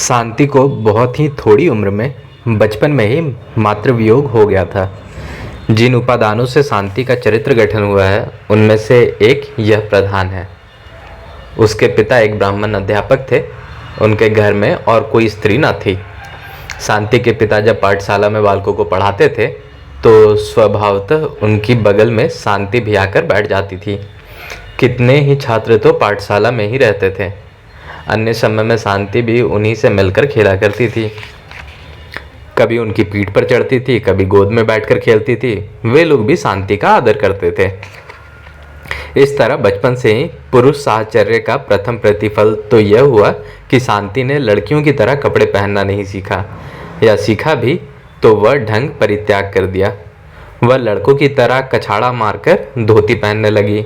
शांति को बहुत ही थोड़ी उम्र में बचपन में ही मातृवियोग हो गया था। जिन उपादानों से शांति का चरित्र गठन हुआ है उनमें से एक यह प्रधान है। उसके पिता एक ब्राह्मण अध्यापक थे। उनके घर में और कोई स्त्री न थी। शांति के पिता जब पाठशाला में बालकों को पढ़ाते थे तो स्वभावतः उनकी बगल में शांति भी आकर बैठ जाती थी। कितने ही छात्र तो पाठशाला में ही रहते थे। अन्य समय में शांति भी उन्हीं से मिलकर खेला करती थी। कभी उनकी पीठ पर चढ़ती थी, कभी गोद में बैठकर खेलती थी। वे लोग भी शांति का आदर करते थे। इस तरह बचपन से ही पुरुष साहचर्य का प्रथम प्रतिफल तो यह हुआ कि शांति ने लड़कियों की तरह कपड़े पहनना नहीं सीखा, या सीखा भी तो वह ढंग परित्याग कर दिया। वह लड़कों की तरह कछाड़ा मारकर धोती पहनने लगी।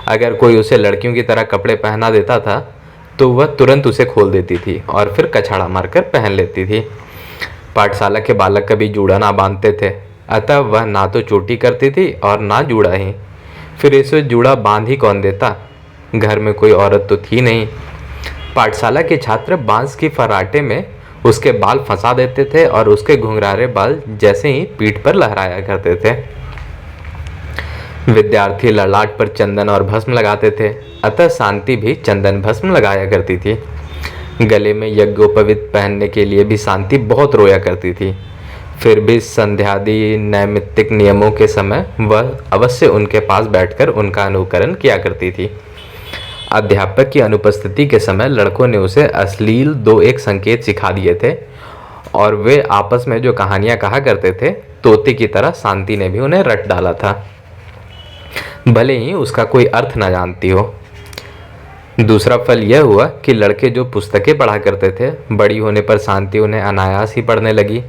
अगर कोई उसे लड़कियों की तरह कपड़े पहना देता था तो वह तुरंत उसे खोल देती थी और फिर कछाड़ा मारकर पहन लेती थी। पाठशाला के बालक कभी जूड़ा ना बांधते थे, अतः वह ना तो चोटी करती थी और ना जूड़ा ही। फिर इसे जूड़ा बांध ही कौन देता? घर में कोई औरत तो थी नहीं। पाठशाला के छात्र बांस की फराटे में उसके बाल फंसा देते थे और उसके घुंघरारे बाल जैसे ही पीठ पर लहराया करते थे। विद्यार्थी ललाट पर चंदन और भस्म लगाते थे, अतः शांति भी चंदन भस्म लगाया करती थी। गले में यज्ञोपवीत पहनने के लिए भी शांति बहुत रोया करती थी। फिर भी संध्यादि नैमित्तिक नियमों के समय वह अवश्य उनके पास बैठकर उनका अनुकरण किया करती थी। अध्यापक की अनुपस्थिति के समय लड़कों ने उसे अश्लील दो एक संकेत सिखा दिए थे और वे आपस में जो कहानियां कहा करते थे, तोते की तरह शांति ने भी उन्हें रट डाला था, भले ही उसका कोई अर्थ न जानती हो। दूसरा फल यह हुआ कि लड़के जो पुस्तकें पढ़ा करते थे, बड़ी होने पर शांति उन्हें अनायास ही पढ़ने लगी।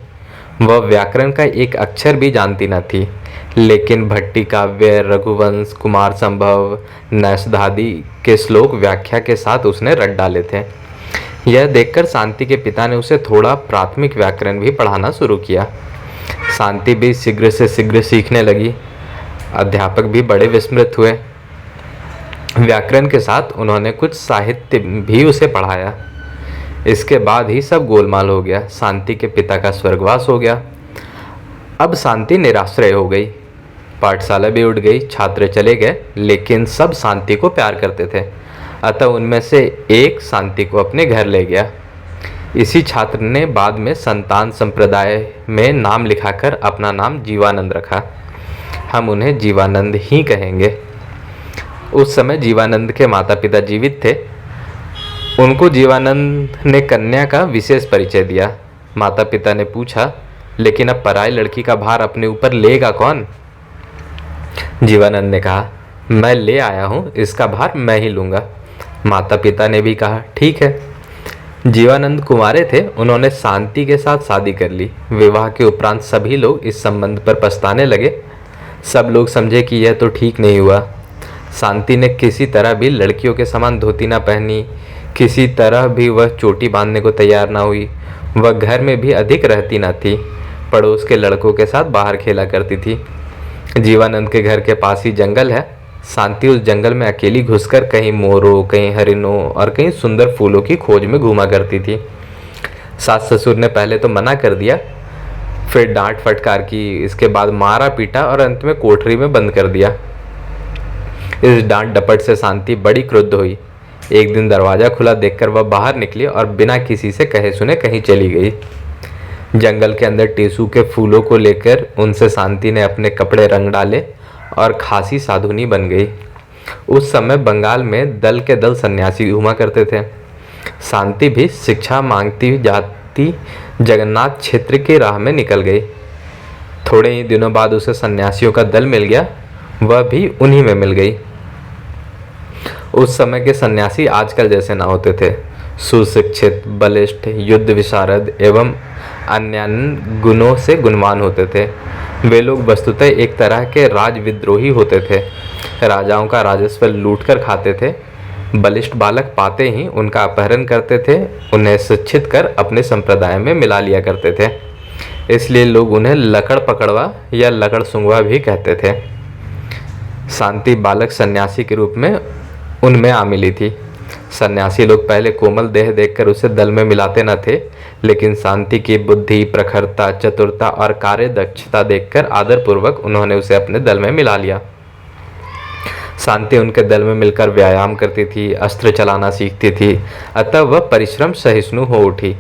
वह व्याकरण का एक अक्षर भी जानती न थी, लेकिन भट्टी काव्य, रघुवंश, कुमार संभव, नैषधादि के श्लोक व्याख्या के साथ उसने रट डाले थे। यह देखकर शांति के पिता ने उसे थोड़ा प्राथमिक व्याकरण भी पढ़ाना शुरू किया। शांति भी शीघ्र से शीघ्र सीखने लगी। अध्यापक भी बड़े विस्मृत हुए। व्याकरण के साथ उन्होंने कुछ साहित्य भी उसे पढ़ाया। इसके बाद ही सब गोलमाल हो गया। शांति के पिता का स्वर्गवास हो गया। अब शांति निराश्रय हो गई। पाठशाला भी उठ गई, छात्र चले गए, लेकिन सब शांति को प्यार करते थे। अतः उनमें से एक शांति को अपने घर ले गया। इसी छात्र ने बाद में संतान संप्रदाय में नाम लिखाकर अपना नाम जीवानंद रखा। हम उन्हें जीवानंद ही कहेंगे। उस समय जीवानंद के माता पिता जीवित थे। उनको जीवानंद ने कन्या का विशेष परिचय दिया। माता पिता ने पूछा, लेकिन अब पराई लड़की का भार अपने ऊपर लेगा कौन? जीवानंद ने कहा, मैं ले आया हूँ, इसका भार मैं ही लूँगा। माता पिता ने भी कहा, ठीक है। जीवानंद कुंवारे थे। उन्होंने शांति के साथ शादी कर ली। विवाह के उपरांत सभी लोग इस संबंध पर पछताने लगे। सब लोग समझे कि यह तो ठीक नहीं हुआ। शांति ने किसी तरह भी लड़कियों के समान धोती ना पहनी, किसी तरह भी वह चोटी बांधने को तैयार ना हुई। वह घर में भी अधिक रहती न थी, पड़ोस के लड़कों के साथ बाहर खेला करती थी। जीवानंद के घर के पास ही जंगल है। शांति उस जंगल में अकेली घुसकर कहीं मोरों, कहीं हरिनों और कहीं सुंदर फूलों की खोज में घूमा करती थी। सास ससुर ने पहले तो मना कर दिया, फिर डांट फटकार की, इसके बाद मारा पीटा और अंत में कोठरी में बंद कर दिया। इस डांट डपट से शांति बड़ी क्रुद्ध हुई। एक दिन दरवाजा खुला देखकर वह बाहर निकली और बिना किसी से कहे सुने कहीं चली गई। जंगल के अंदर टेसू के फूलों को लेकर उनसे शांति ने अपने कपड़े रंग डाले और खासी साधुनी बन गई। उस समय बंगाल में दल के दल सन्यासी घूमा करते थे। शांति भी शिक्षा मांगती जाती जगन्नाथ क्षेत्र की राह में निकल गई। थोड़े ही दिनों बाद उसे सन्यासियों का दल मिल गया। वह भी उन्हीं में मिल गई। उस समय के सन्यासी आजकल जैसे ना होते थे। सुशिक्षित, बलिष्ठ, युद्ध विशारद एवं अन्य गुणों से गुणवान होते थे। वे लोग वस्तुतः एक तरह के राजविद्रोही होते थे। राजाओं का राजस्व लूटकर खाते थे। बलिष्ठ बालक पाते ही उनका अपहरण करते थे, उन्हें शिक्षित कर अपने संप्रदाय में मिला लिया करते थे। इसलिए लोग उन्हें लकड़ पकड़वा या लकड़ सूंघवा भी कहते थे। शांति बालक सन्यासी के रूप में उनमें आ मिली थी। सन्यासी लोग पहले कोमल देह देखकर उसे दल में मिलाते न थे, लेकिन शांति की बुद्धि, प्रखरता, चतुरता और कार्य दक्षता देखकर आदरपूर्वक उन्होंने उसे अपने दल में मिला लिया। शांति उनके दल में मिलकर व्यायाम करती थी, अस्त्र चलाना सीखती थी, अतः वह परिश्रम सहिष्णु हो उठी।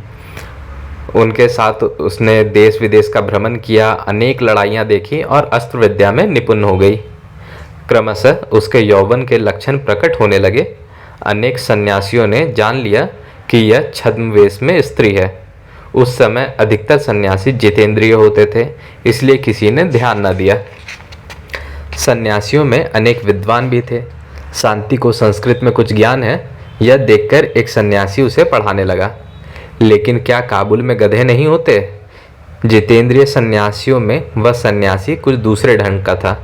उनके साथ उसने देश विदेश का भ्रमण किया, अनेक लड़ाइयाँ देखी और अस्त्र विद्या में निपुण हो गई। क्रमशः उसके यौवन के लक्षण प्रकट होने लगे। अनेक सन्यासियों ने जान लिया कि यह छद्मवेश में स्त्री है। उस समय अधिकतर सन्यासी जितेंद्रिय होते थे, इसलिए किसी ने ध्यान न दिया। सन्यासियों में अनेक विद्वान भी थे। शांति को संस्कृत में कुछ ज्ञान है, यह देखकर एक सन्यासी उसे पढ़ाने लगा। लेकिन क्या काबुल में गधे नहीं होते? जितेंद्रिय सन्यासियों में वह सन्यासी कुछ दूसरे ढंग का था,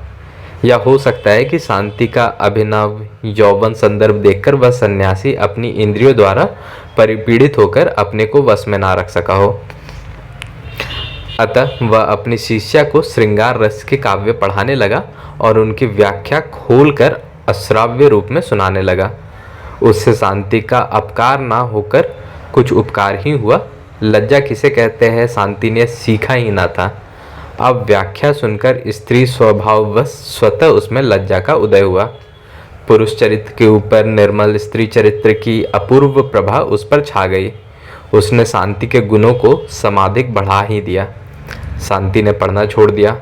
या हो सकता है कि शांति का अभिनव यौवन संदर्भ देखकर वह सन्यासी अपनी इंद्रियों द्वारा परिपीड़ित होकर अपने को वश में ना रख सका हो। अतः वह अपनी शिष्या को श्रृंगार रस के काव्य पढ़ाने लगा और उनकी व्याख्या खोलकर अश्राव्य रूप में सुनाने लगा। उससे शांति का अपकार ना होकर कुछ उपकार ही हुआ। लज्जा किसे कहते हैं, शांति ने सीखा ही ना था। अब व्याख्या सुनकर स्त्री स्वभाववश स्वतः उसमें लज्जा का उदय हुआ। पुरुष चरित्र के ऊपर निर्मल स्त्री चरित्र की अपूर्व प्रभा उस पर छा गई। उसने शांति के गुणों को समाधिक बढ़ा ही दिया। शांति ने पढ़ना छोड़ दिया।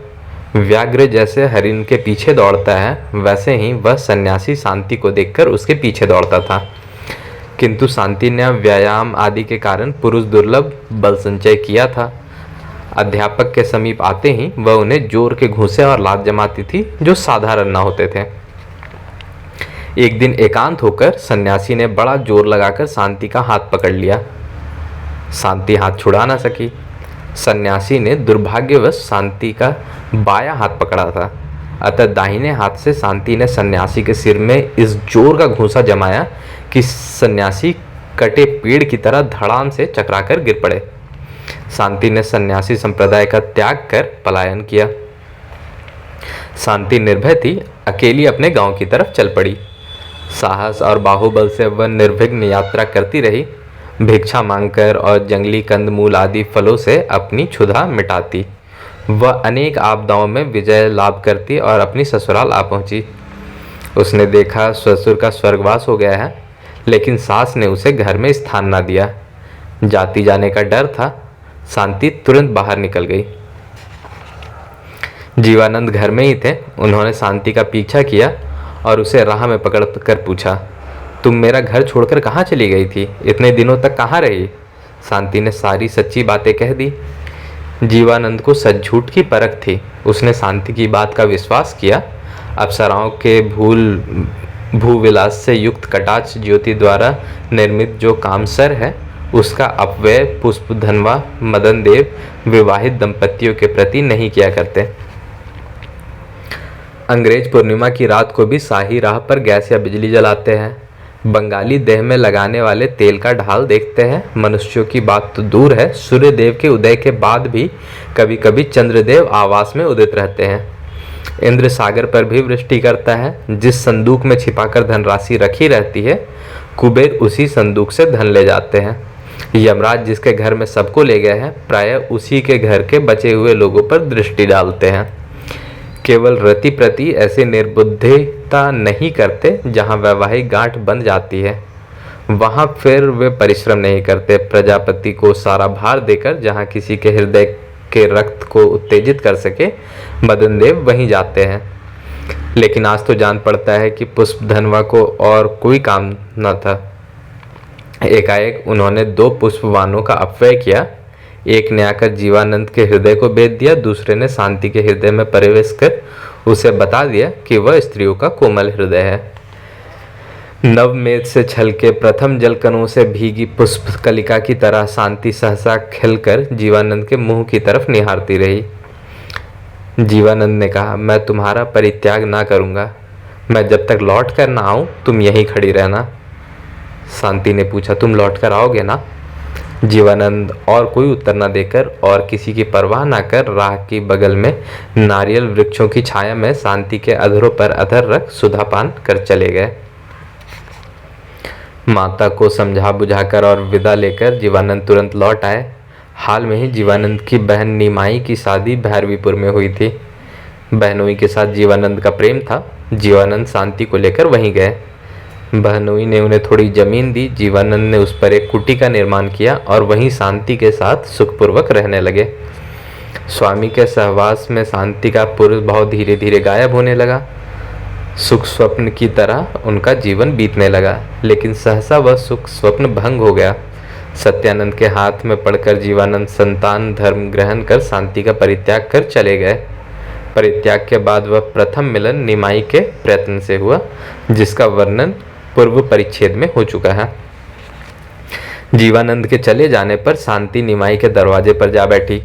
व्याघ्र जैसे हरिण के पीछे दौड़ता है, वैसे ही वह सन्यासी शांति को देखकर उसके पीछे दौड़ता था। किंतु शांति ने व्यायाम आदि के कारण पुरुष दुर्लभ बल संचय किया था। अध्यापक के समीप आते ही वह उन्हें जोर के घूंसे और लात जमाती थी, जो साधारण न होते थे। एक दिन एकांत होकर सन्यासी ने बड़ा जोर लगाकर शांति का हाथ पकड़ लिया। शांति हाथ छुड़ा ना सकी। सन्यासी ने दुर्भाग्यवश शांति का बायां हाथ पकड़ा था, अतः दाहिने हाथ से शांति ने सन्यासी के सिर में इस जोर का घूंसा जमाया कि सन्यासी कटे पेड़ की तरह धड़ाम से चकराकर गिर पड़े। शांति ने सन्यासी संप्रदाय का त्याग कर पलायन किया। शांति निर्भय थी, अकेली अपने गांव की तरफ चल पड़ी। साहस और बाहुबल से वह निर्विघ्न यात्रा करती रही, भिक्षा मांगकर और जंगली कंदमूल आदि फलों से अपनी क्षुधा मिटाती। वह अनेक आपदाओं में विजय लाभ करती और अपनी ससुराल आ पहुंची। उसने देखा ससुर का स्वर्गवास हो गया है, लेकिन सास ने उसे घर में स्थान न दिया। जाती जाने का डर था। शांति तुरंत बाहर निकल गई। जीवानंद घर में ही थे। उन्होंने शांति का पीछा किया और उसे राह में पकड़ कर पूछा, तुम मेरा घर छोड़कर कहाँ चली गई थी? इतने दिनों तक कहाँ रही? शांति ने सारी सच्ची बातें कह दी। जीवानंद को सच झूठ की परख थी। उसने शांति की बात का विश्वास किया। अप्सराओं के भूविलास से युक्त कटाक्ष ज्योति द्वारा निर्मित जो कामसर है, उसका अपव्यय पुष्पधनवा मदन देव विवाहित दंपतियों के प्रति नहीं किया करते। अंग्रेज पूर्णिमा की रात को भी शाही राह पर गैस या बिजली जलाते हैं। बंगाली देह में लगाने वाले तेल का ढाल देखते हैं। मनुष्यों की बात तो दूर है, सूर्य देव के उदय के बाद भी कभी कभी चंद्रदेव आवास में उदित रहते हैं। इंद्र सागर पर भी वृष्टि करता है। जिस संदूक में छिपाकर धनराशि रखी रहती है, कुबेर उसी संदूक से धन ले जाते हैं। यमराज जिसके घर में सबको ले गए हैं, प्रायः उसी के घर के बचे हुए लोगों पर दृष्टि डालते हैं। केवल रति प्रति ऐसी निर्बुद्धिता नहीं करते। जहाँ वैवाहिक गांठ बन जाती है, वहाँ फिर वे परिश्रम नहीं करते। प्रजापति को सारा भार देकर जहाँ किसी के हृदय के रक्त को उत्तेजित कर सके, मदन देव वहीं जाते हैं। लेकिन आज तो जान पड़ता है कि पुष्पधनवा को और कोई काम न था। एकाएक उन्होंने 2 पुष्पवानों का अपव्यय किया। एक ने आकर जीवानंद के हृदय को बेच दिया, दूसरे ने शांति के हृदय में प्रवेश कर उसे बता दिया कि वह स्त्रियों का कोमल हृदय है। नवमेध से छलके प्रथम जलकणों से भीगी पुष्प कलिका की तरह शांति सहसा खिलकर जीवानंद के मुंह की तरफ निहारती रही। जीवानंद ने कहा, मैं तुम्हारा परित्याग ना करूंगा। मैं जब तक लौट कर ना आऊं, तुम यहीं खड़ी रहना। शांति ने पूछा, तुम लौट कर आओगे ना? जीवानंद और कोई उत्तर न देकर और किसी की परवाह न कर राह की बगल में नारियल वृक्षों की छाया में शांति के अधरों पर अधर रख सुधापान कर चले गए। माता को समझा बुझाकर और विदा लेकर जीवानंद तुरंत लौट आए। हाल में ही जीवानंद की बहन निमाई की शादी भैरवीपुर में हुई थी। बहनोई के साथ जीवानंद का प्रेम था। जीवानंद शांति को लेकर वहीं गए। बहनोई ने उन्हें थोड़ी जमीन दी। जीवानंद ने उस पर एक कुटी का निर्माण किया और वहीं शांति के साथ सुखपूर्वक रहने लगे। स्वामी के सहवास में शांति का पुरुष भाव धीरे धीरे गायब होने लगा। सुख स्वप्न की तरह उनका जीवन बीतने लगा, लेकिन सहसा वह सुख स्वप्न भंग हो गया। सत्यानंद के हाथ में पड़कर जीवानंद संतान धर्म ग्रहण कर शांति का परित्याग कर चले गए। परित्याग के बाद वह प्रथम मिलन निमाई के प्रयत्न से हुआ, जिसका वर्णन पूर्व परिच्छेद में हो चुका है। जीवानंद के चले जाने पर शांति निमाई के दरवाजे पर जा बैठी।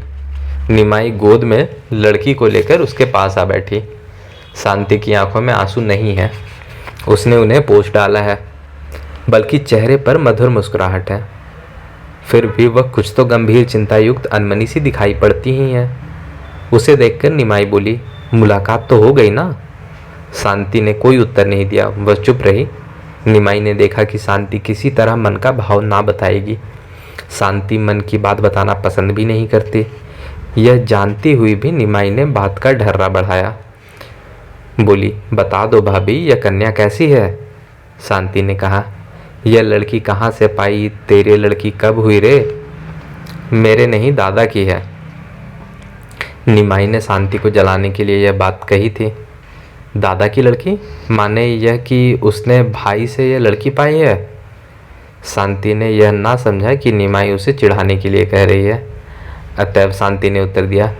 निमाई गोद में लड़की को लेकर उसके पास आ बैठी। शांति की आंखों में आंसू नहीं है। उसने उन्हें पोंछ डाला है, बल्कि चेहरे पर मधुर मुस्कुराहट है। फिर भी वह कुछ तो गंभीर चिंतायुक्त अनमनी सी दिखाई पड़ती ही है। उसे देखकर निमाई बोली, मुलाकात तो हो गई ना? शांति ने कोई उत्तर नहीं दिया, वह चुप रही। निमाई ने देखा कि शांति किसी तरह मन का भाव ना बताएगी। शांति मन की बात बताना पसंद भी नहीं करती। यह जानती हुई भी निमाई ने बात का ढर्रा बढ़ाया। बोली, बता दो भाभी, यह कन्या कैसी है? शांति ने कहा, यह लड़की कहाँ से पाई? तेरे लड़की कब हुई रे? मेरे नहीं, दादा की है। निमाई ने शांति को जलाने के लिए यह बात कही थी। दादा की लड़की? माने यह कि उसने भाई से यह लड़की पाई है? शांति ने यह ना समझा कि निमाई उसे चिढ़ाने के लिए कह रही है। अतएव शांति ने उत्तर दिया,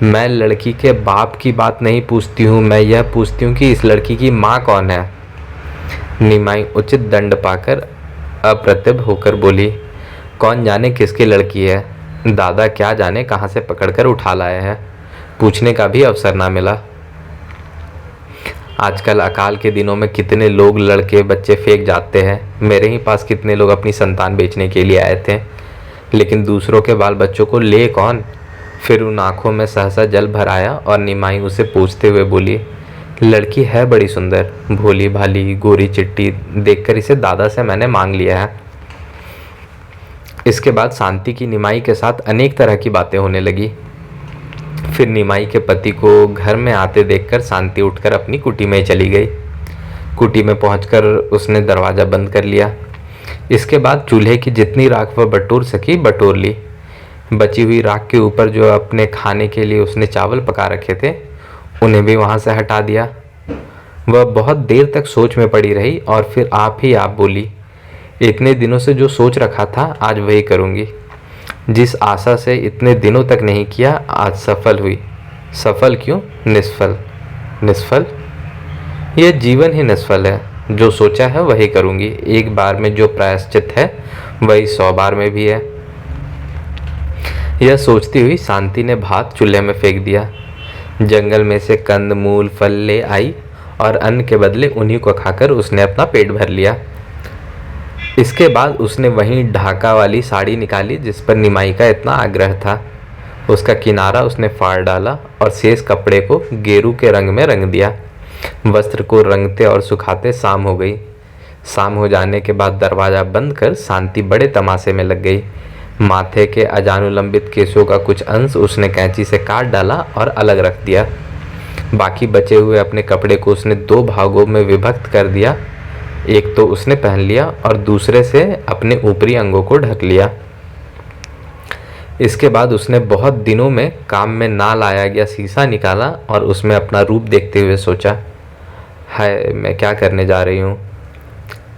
मैं लड़की के बाप की बात नहीं पूछती हूँ, मैं यह पूछती हूँ कि इस लड़की की माँ कौन है। निमाई उचित दंड पाकर अप्रतिभ होकर बोली, कौन जाने किसकी लड़की है? दादा क्या जाने कहाँ से पकड़कर उठा लाए हैं, पूछने का भी अवसर ना मिला। आजकल अकाल के दिनों में कितने लोग लड़के बच्चे फेंक जाते हैं। मेरे ही पास कितने लोग अपनी संतान बेचने के लिए आए थे, लेकिन दूसरों के बाल बच्चों को ले कौन? फिर उन आंखों में सहसा जल भर आया और निमाई उसे पूछते हुए बोली, लड़की है बड़ी सुंदर, भोली भाली, गोरी चिट्टी, देखकर इसे दादा से मैंने मांग लिया है। इसके बाद शांति की निमाई के साथ अनेक तरह की बातें होने लगी। फिर निमाई के पति को घर में आते देखकर शांति उठकर अपनी कुटी में चली गई। कुटी में पहुंचकर उसने दरवाज़ा बंद कर लिया। इसके बाद चूल्हे की जितनी राख वह बटोर सकी बटोर ली। बची हुई राख के ऊपर जो अपने खाने के लिए उसने चावल पका रखे थे, उन्हें भी वहाँ से हटा दिया। वह बहुत देर तक सोच में पड़ी रही और फिर आप ही आप बोली, इतने दिनों से जो सोच रखा था आज वही करूँगी। जिस आशा से इतने दिनों तक नहीं किया, आज सफल हुई। सफल क्यों? निष्फल। निष्फल? यह जीवन ही निष्फल है। जो सोचा है वही करूँगी। एक बार में जो प्रायश्चित है वही 100 बार में भी है। यह सोचती हुई शांति ने भात चूल्हे में फेंक दिया। जंगल में से कंद मूल फल ले आई और अन्न के बदले उन्हीं को खाकर उसने अपना पेट भर लिया। इसके बाद उसने वहीं ढाका वाली साड़ी निकाली जिस पर निमाई का इतना आग्रह था। उसका किनारा उसने फाड़ डाला और शेष कपड़े को गेरू के रंग में रंग दिया। वस्त्र को रंगते और सुखाते शाम हो गई। शाम हो जाने के बाद दरवाज़ा बंद कर शांति बड़े तमाशे में लग गई। माथे के अजानुलंबित केशों का कुछ अंश उसने कैंची से काट डाला और अलग रख दिया। बाकी बचे हुए अपने कपड़े को उसने 2 भागों में विभक्त कर दिया। एक तो उसने पहन लिया और दूसरे से अपने ऊपरी अंगों को ढक लिया। इसके बाद उसने बहुत दिनों में काम में ना लाया गया शीशा निकाला और उसमें अपना रूप देखते हुए सोचा, हाय मैं क्या करने जा रही हूँ।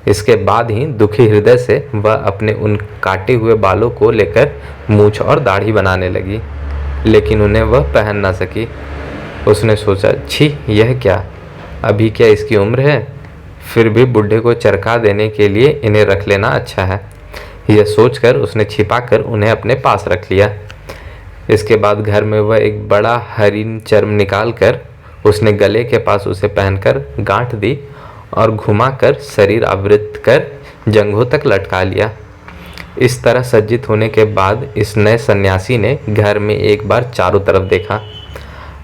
इसके बाद ही दुखी हृदय से वह अपने उन काटे हुए बालों को लेकर मूछ और दाढ़ी बनाने लगी, लेकिन उन्हें वह पहन ना सकी। उसने सोचा, छी यह क्या, अभी क्या इसकी उम्र है, फिर भी बूढ़े को चरखा देने के लिए इन्हें रख लेना अच्छा है। यह सोचकर उसने छिपाकर उन्हें अपने पास रख लिया। इसके बाद घर में वह एक बड़ा हरिन चर्म निकाल कर उसने गले के पास उसे पहनकर गांठ दी और घुमाकर शरीर आवृत कर जंघों तक लटका लिया। इस तरह सज्जित होने के बाद इस नए सन्यासी ने घर में एक बार चारों तरफ देखा।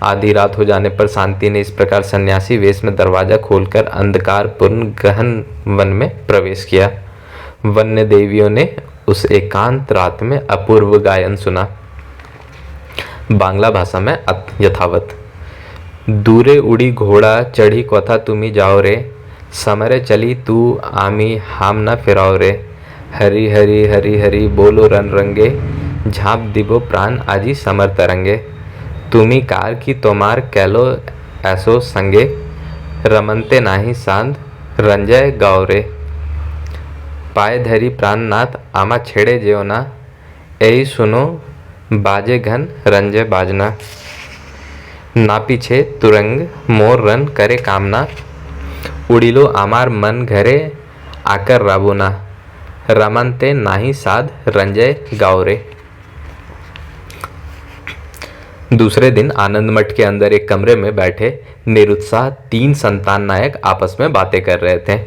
आधी रात हो जाने पर शांति ने इस प्रकार सन्यासी वेश में दरवाज़ा खोलकर अंधकारपूर्ण गहन वन में प्रवेश किया। वन्य देवियों ने उस एकांत रात में अपूर्व गायन सुना। बांग्ला भाषा में यथावत। दूरे उड़ी घोड़ा चढ़ी कथा तुमी जाओ रे, समरे चली तू आमी हाम न फिराओ रे, हरी हरी हरी हरी बोलो रन रंगे, झाँप दिबो प्राण आजी समर तरंगे, तुमी कार की तोमार कैलो ऐसो संगे, रमनते नाही सांद रंजय गाओ रे, पाए धरी प्राणनाथ आमा छेड़े जेवना, ऐ सुनो बाजे घन रंजय बाजना, ना पीछे तुरंग मोर रन करे कामना, उड़िलो आमार मन घरे आकर राबोना, रमनते नाही साध रंजय गाओ रे। दूसरे दिन आनंद मठ के अंदर एक कमरे में बैठे निरुत्साह 3 संतान नायक आपस में बातें कर रहे थे।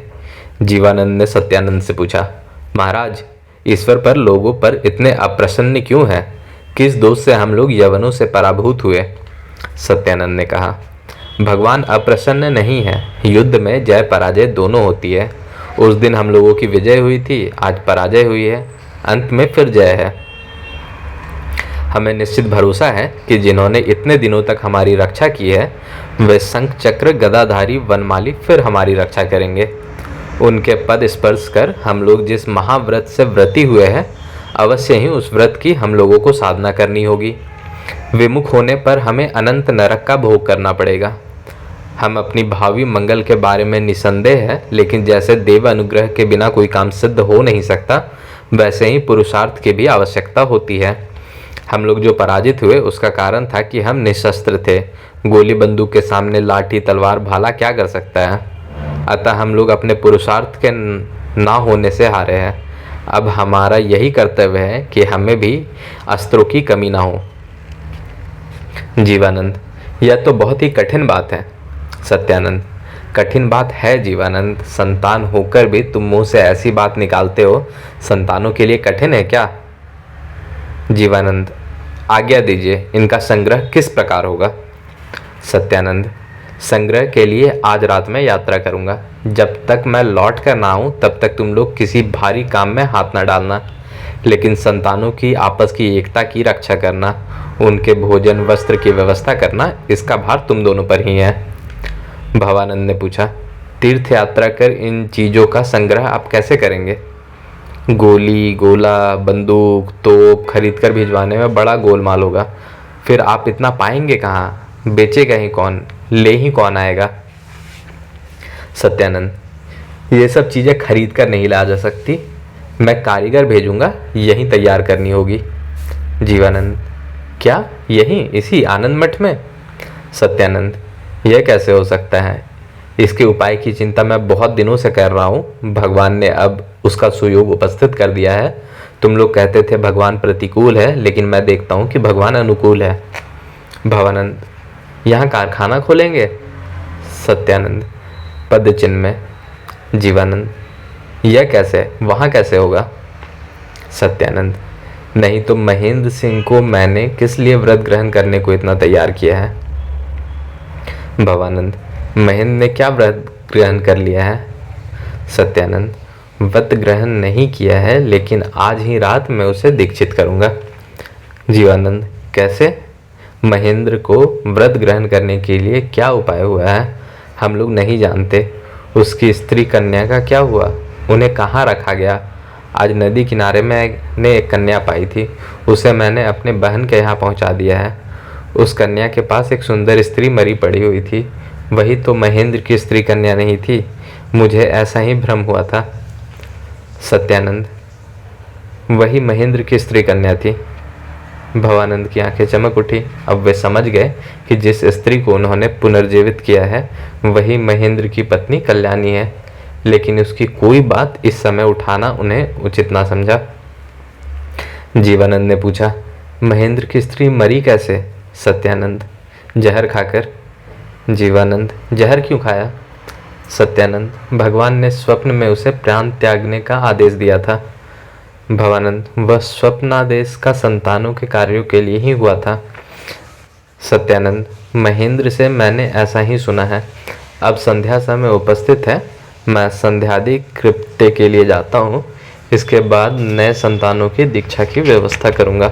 जीवानंद ने सत्यानंद से पूछा, महाराज, ईश्वर पर लोगों पर इतने अप्रसन्न क्यों हैं? किस दोष से हम लोग यवनों से पराभूत हुए? सत्यानंद ने कहा, भगवान अप्रसन्न नहीं है। युद्ध में जय पराजय दोनों होती है। उस दिन हम लोगों की विजय हुई थी, आज पराजय हुई है, अंत में फिर जय है। हमें निश्चित भरोसा है कि जिन्होंने इतने दिनों तक हमारी रक्षा की है, वे शंख चक्र गदाधारी वनमाली फिर हमारी रक्षा करेंगे। उनके पद स्पर्श कर हम लोग जिस महाव्रत से व्रती हुए हैं, अवश्य ही उस व्रत की हम लोगों को साधना करनी होगी। विमुख होने पर हमें अनंत नरक का भोग करना पड़ेगा। हम अपनी भावी मंगल के बारे में निसंदेह है, लेकिन जैसे देव अनुग्रह के बिना कोई काम सिद्ध हो नहीं सकता, वैसे ही पुरुषार्थ की भी आवश्यकता होती है। हम लोग जो पराजित हुए उसका कारण था कि हम निशस्त्र थे। गोली बंदूक के सामने लाठी तलवार भाला क्या कर सकता है? अतः हम लोग अपने पुरुषार्थ के ना होने से हारे हैं। अब हमारा यही कर्तव्य है कि हमें भी अस्त्रों की कमी ना हो। जीवानंद, यह तो बहुत ही कठिन बात है। सत्यानंद, कठिन बात है जीवानंद। संतान होकर भी तुम मुंह से ऐसी बात निकालते हो, संतानों के लिए कठिन है क्या? जीवानंद, आज्ञा दीजिए, इनका संग्रह किस प्रकार होगा? सत्यानंद, संग्रह के लिए आज रात में यात्रा करूंगा। जब तक मैं लौट कर ना आऊं तब तक तुम लोग किसी भारी काम में हाथ न डालना, लेकिन संतानों की आपस की एकता की रक्षा करना, उनके भोजन वस्त्र की व्यवस्था करना, इसका भार तुम दोनों पर ही है। भवानंद ने पूछा, तीर्थ यात्रा कर इन चीज़ों का संग्रह आप कैसे करेंगे? गोली गोला बंदूक तोप खरीद कर भिजवाने में बड़ा गोलमाल होगा। फिर आप इतना पाएंगे कहाँ? बेचेगा ही कौन? ले ही कौन आएगा? सत्यानंद, ये सब चीज़ें खरीद कर नहीं ला जा सकती। मैं कारीगर भेजूंगा, यहीं तैयार करनी होगी। जीवानंद, क्या यहीं इसी आनंद मठ में? सत्यानंद, यह कैसे हो सकता है? इसके उपाय की चिंता मैं बहुत दिनों से कर रहा हूँ। भगवान ने अब उसका सुयोग उपस्थित कर दिया है। तुम लोग कहते थे भगवान प्रतिकूल है, लेकिन मैं देखता हूँ कि भगवान अनुकूल है। भवानंद, यहाँ कारखाना खोलेंगे? सत्यानंद, पद चिन्ह में। जीवानंद, यह कैसे, वहाँ कैसे होगा? सत्यानंद, नहीं तो महेंद्र सिंह को मैंने किस लिए व्रत ग्रहण करने को इतना तैयार किया है? भवानंद, महेंद्र ने क्या व्रत ग्रहण कर लिया है? सत्यानंद, व्रत ग्रहण नहीं किया है, लेकिन आज ही रात मैं उसे दीक्षित करूंगा। जीवानंद, कैसे? महेंद्र को व्रत ग्रहण करने के लिए क्या उपाय हुआ है, हम लोग नहीं जानते। उसकी स्त्री कन्या का क्या हुआ? उन्हें कहाँ रखा गया? आज नदी किनारे मैंने एक कन्या पाई थी, उसे मैंने अपने बहन के यहाँ पहुँचा दिया है। उस कन्या के पास एक सुंदर स्त्री मरी पड़ी हुई थी, वही तो महेंद्र की स्त्री कन्या नहीं थी। मुझे ऐसा ही भ्रम हुआ था। सत्यानंद, वही महेंद्र की स्त्री कन्या थी। भवानंद की आंखें चमक उठी। अब वे समझ गए कि जिस स्त्री को उन्होंने पुनर्जीवित किया है वही महेंद्र की पत्नी कल्याणी है, लेकिन उसकी कोई बात इस समय उठाना उन्हें उचित ना समझा। जीवानंद ने पूछा, महेंद्र की स्त्री मरी कैसे? सत्यानंद, जहर खाकर। जीवानंद, जहर क्यों खाया? सत्यानंद, भगवान ने स्वप्न में उसे प्राण त्यागने का आदेश दिया था। भवानंद, वह स्वप्नादेश का संतानों के कार्यों के लिए ही हुआ था। सत्यानंद, महेंद्र से मैंने ऐसा ही सुना है। अब संध्या समय उपस्थित है, मैं संध्यादि कृत्य के लिए जाता हूँ। इसके बाद नए संतानों की दीक्षा की व्यवस्था करूंगा।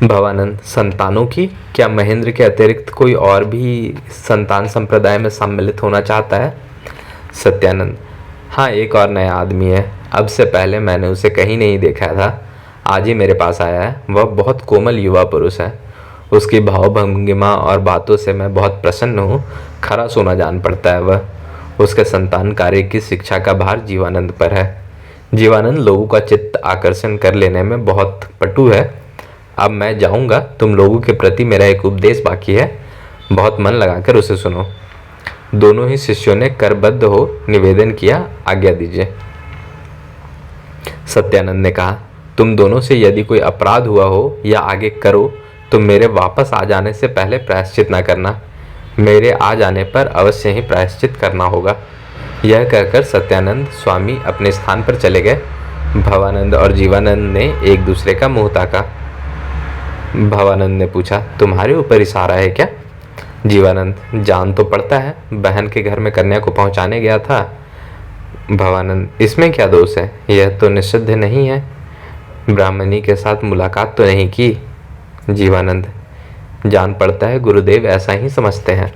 भवानंद, संतानों की? क्या महेंद्र के अतिरिक्त कोई और भी संतान संप्रदाय में सम्मिलित होना चाहता है? सत्यानंद, हाँ, एक और नया आदमी है। अब से पहले मैंने उसे कहीं नहीं देखा था, आज ही मेरे पास आया है। वह बहुत कोमल युवा पुरुष है। उसकी भावभंगिमा और बातों से मैं बहुत प्रसन्न हूँ। खरा सोना जान पड़ता है वह। उसके संतान कार्य की शिक्षा का भार जीवानंद पर है। जीवानंद लोगों का चित्त आकर्षण कर लेने में बहुत पटु है। अब मैं जाऊंगा, तुम लोगों के प्रति मेरा एक उपदेश बाकी है, बहुत मन लगाकर उसे सुनो। दोनों ही शिष्यों ने करबद्ध हो निवेदन किया, आज्ञा दीजिए। सत्यानंद ने कहा, तुम दोनों से यदि कोई अपराध हुआ हो या आगे करो तो मेरे वापस आ जाने से पहले प्रायश्चित न करना। मेरे आ जाने पर अवश्य ही प्रायश्चित करना होगा। यह कहकर सत्यानंद स्वामी अपने स्थान पर चले गए। भवानंद और जीवानंद ने एक दूसरे का मुंह ताका। भवानंद ने पूछा, तुम्हारे ऊपर इशारा है क्या? जीवानंद, जान तो पड़ता है, बहन के घर में कन्या को पहुंचाने गया था। भवानंद, इसमें क्या दोष है? यह तो निषिद्ध नहीं है। ब्राह्मणी के साथ मुलाकात तो नहीं की। जीवानंद, जान पड़ता है गुरुदेव ऐसा ही समझते हैं।